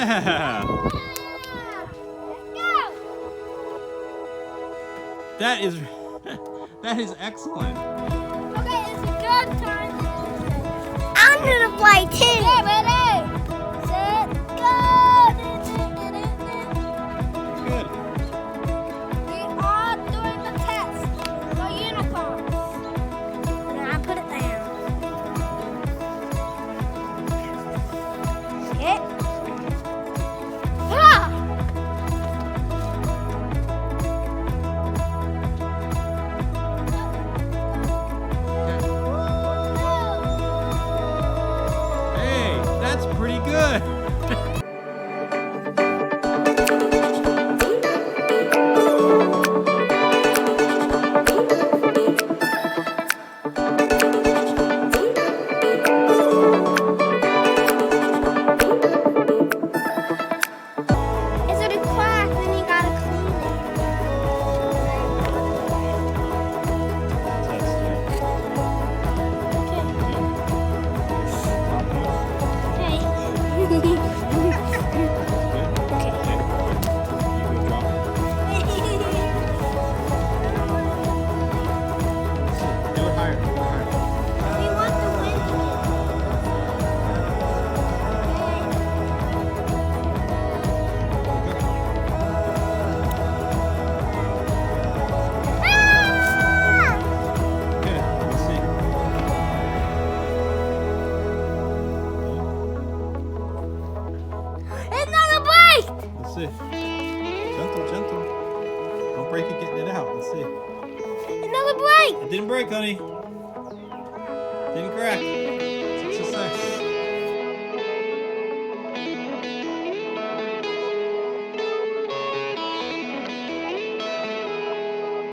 Yeah! That is excellent. Okay, it's a good time. I'm gonna play too. Okay, ready? Set, go! Good. We are doing the test. The uniform. Now I put it down. Okay. Ah! Hey, that's pretty good. Is it a crack? Then you gotta clean it. Do it higher. We want the wind. Good. Let's see. It's not a bite! Let's see. Gentle. Don't break it getting it out. Let's see. Another bite! It didn't break, honey. Didn't crack.